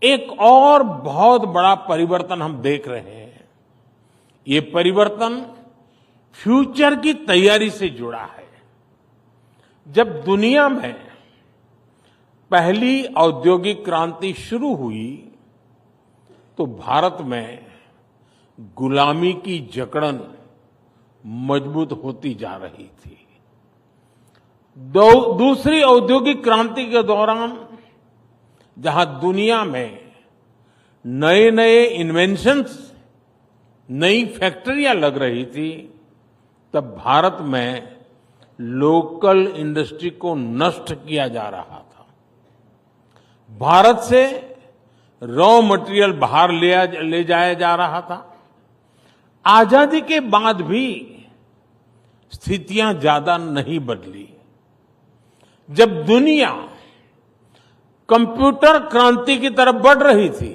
एक और बहुत बड़ा परिवर्तन हम देख रहे हैं। ये परिवर्तन फ्यूचर की तैयारी से जुड़ा है। जब दुनिया में पहली औद्योगिक क्रांति शुरू हुई तो भारत में गुलामी की जकड़न मजबूत होती जा रही थी। दूसरी औद्योगिक क्रांति के दौरान जहां दुनिया में नए नए इन्वेंशंस, नई फैक्ट्रियां लग रही थी, तब भारत में लोकल इंडस्ट्री को नष्ट किया जा रहा था। भारत से रॉ मटेरियल बाहर ले जाया जा रहा था। आजादी के बाद भी स्थितियां ज्यादा नहीं बदली। जब दुनिया कंप्यूटर क्रांति की तरफ बढ़ रही थी,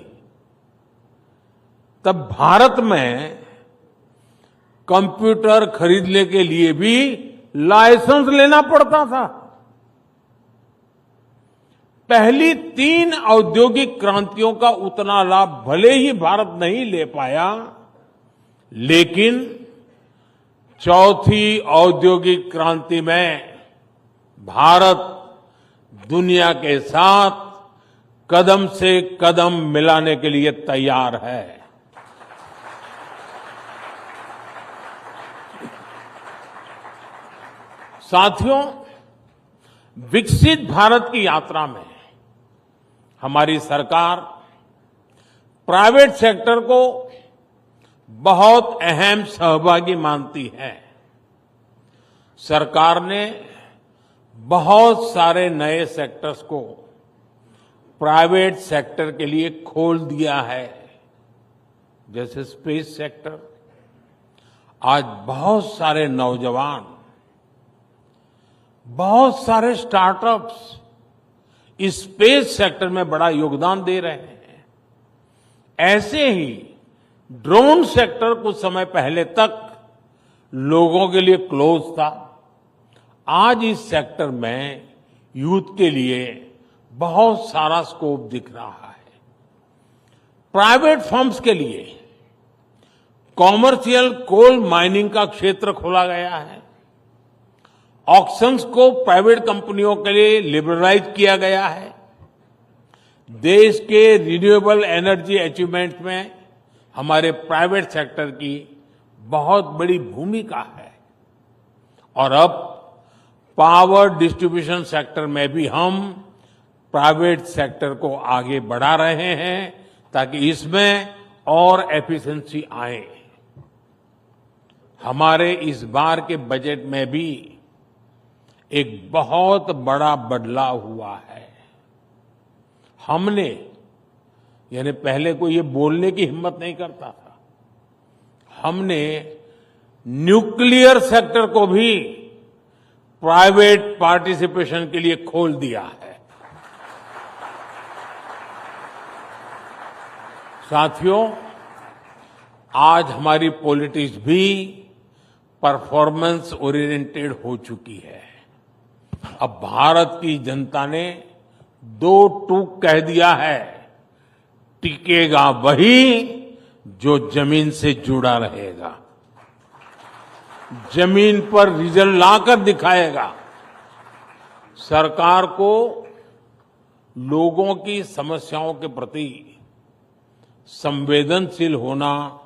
तब भारत में कंप्यूटर खरीदने के लिए भी लाइसेंस लेना पड़ता था। पहली 3 औद्योगिक क्रांतियों का उतना लाभ भले ही भारत नहीं ले पाया, लेकिन चौथी औद्योगिक क्रांति में भारत दुनिया के साथ कदम से कदम मिलाने के लिए तैयार है। साथियों, विकसित भारत की यात्रा में हमारी सरकार प्राइवेट सेक्टर को बहुत अहम सहभागी मानती है। सरकार ने बहुत सारे नए सेक्टर्स को प्राइवेट सेक्टर के लिए खोल दिया है, जैसे स्पेस सेक्टर। आज बहुत सारे नौजवान, बहुत सारे स्टार्टअप्स इस स्पेस सेक्टर में बड़ा योगदान दे रहे हैं। ऐसे ही ड्रोन सेक्टर कुछ समय पहले तक लोगों के लिए क्लोज था। आज इस सेक्टर में यूथ के लिए बहुत सारा स्कोप दिख रहा है। प्राइवेट फर्म्स के लिए कॉमर्शियल कोल माइनिंग का क्षेत्र खोला गया है। ऑक्शंस को प्राइवेट कंपनियों के लिए लिबरलाइज किया गया है। देश के रिन्यूएबल एनर्जी अचीवमेंट में हमारे प्राइवेट सेक्टर की बहुत बड़ी भूमिका है। और अब पावर डिस्ट्रीब्यूशन सेक्टर में भी हम प्राइवेट सेक्टर को आगे बढ़ा रहे हैं ताकि इसमें और एफिशिएंसी आए। हमारे इस बार के बजट में भी एक बहुत बड़ा बदलाव हुआ है। हमने, यानी पहले कोई ये बोलने की हिम्मत नहीं करता था, हमने न्यूक्लियर सेक्टर को भी प्राइवेट पार्टिसिपेशन के लिए खोल दिया है। साथियों, आज हमारी पॉलिटिक्स भी परफॉर्मेंस ओरिएंटेड हो चुकी है। अब भारत की जनता ने 2 टूक कह दिया है, टिकेगा वही जो जमीन से जुड़ा रहेगा, जमीन पर रिजल्ट लाकर दिखाएगा। सरकार को लोगों की समस्याओं के प्रति संवेदनशील होना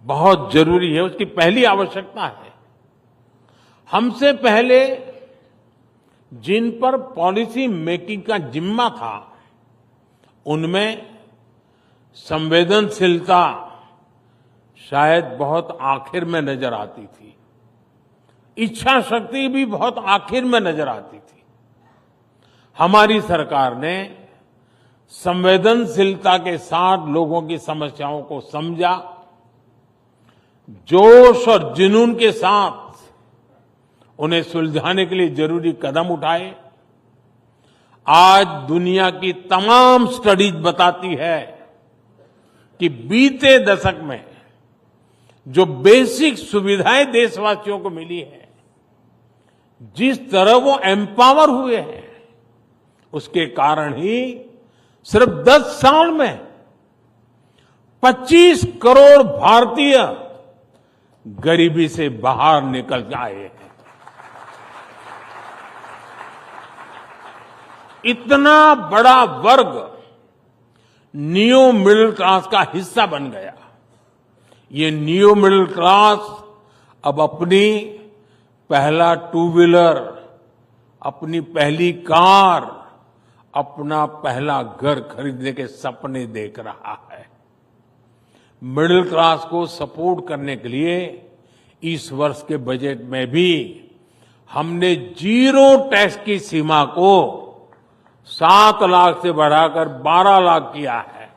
बहुत जरूरी है, उसकी पहली आवश्यकता है। हमसे पहले जिन पर पॉलिसी मेकिंग का जिम्मा था, उनमें संवेदनशीलता शायद बहुत आखिर में नजर आती थी, इच्छा शक्ति भी बहुत आखिर में नजर आती थी। हमारी सरकार ने संवेदनशीलता के साथ लोगों की समस्याओं को समझा, जोश और जुनून के साथ उन्हें सुलझाने के लिए जरूरी कदम उठाए। आज दुनिया की तमाम स्टडीज बताती है कि बीते दशक में जो बेसिक सुविधाएं देशवासियों को मिली है, जिस तरह वो एम्पावर हुए हैं, उसके कारण ही सिर्फ 10 साल में 25 करोड़ भारतीय गरीबी से बाहर निकल आए हैं। इतना बड़ा वर्ग न्यू मिडिल क्लास का हिस्सा बन गया। ये न्यू मिडिल क्लास अब अपनी पहला टू व्हीलर, अपनी पहली कार, अपना पहला घर खरीदने के सपने देख रहा है। मिडिल क्लास को सपोर्ट करने के लिए इस वर्ष के बजट में भी हमने जीरो टैक्स की सीमा को 7 लाख से बढ़ाकर 12 लाख किया है।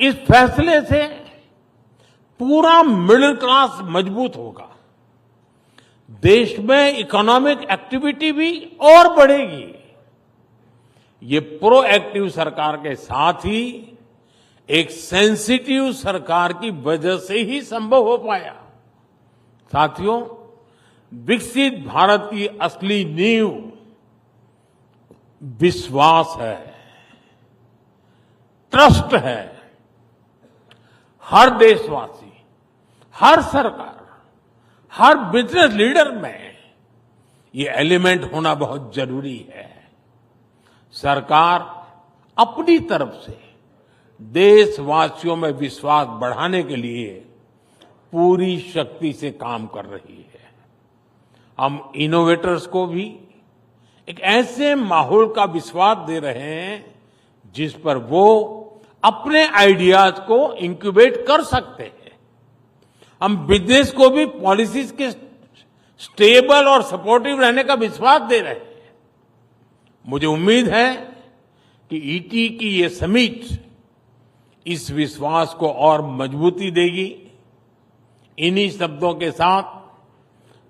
इस फैसले से पूरा मिडिल क्लास मजबूत होगा। देश में इकोनॉमिक एक्टिविटी भी और बढ़ेगी। ये प्रोएक्टिव सरकार के साथ ही एक सेंसिटिव सरकार की वजह से ही संभव हो पाया। साथियों, विकसित भारत की असली नींव विश्वास है, ट्रस्ट है। हर देशवासी, हर सरकार, हर बिजनेस लीडर में ये एलिमेंट होना बहुत जरूरी है। सरकार अपनी तरफ से देशवासियों में विश्वास बढ़ाने के लिए पूरी शक्ति से काम कर रही है। हम इनोवेटर्स को भी एक ऐसे माहौल का विश्वास दे रहे हैं जिस पर वो अपने आइडियाज को इंक्यूबेट कर सकते हैं। हम बिजनेस को भी पॉलिसीज के स्टेबल और सपोर्टिव रहने का विश्वास दे रहे हैं। मुझे उम्मीद है कि ईटी की ये समिट इस विश्वास को और मजबूती देगी। इन्हीं शब्दों के साथ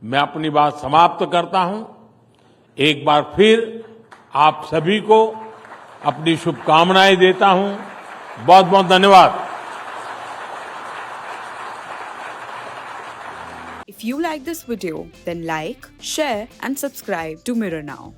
मैं अपनी बात समाप्त करता हूं। एक बार फिर आप सभी को अपनी शुभकामनाएं देता हूं। बहुत बहुत धन्यवाद। If you like this video, then like, share and subscribe to Mirror Now.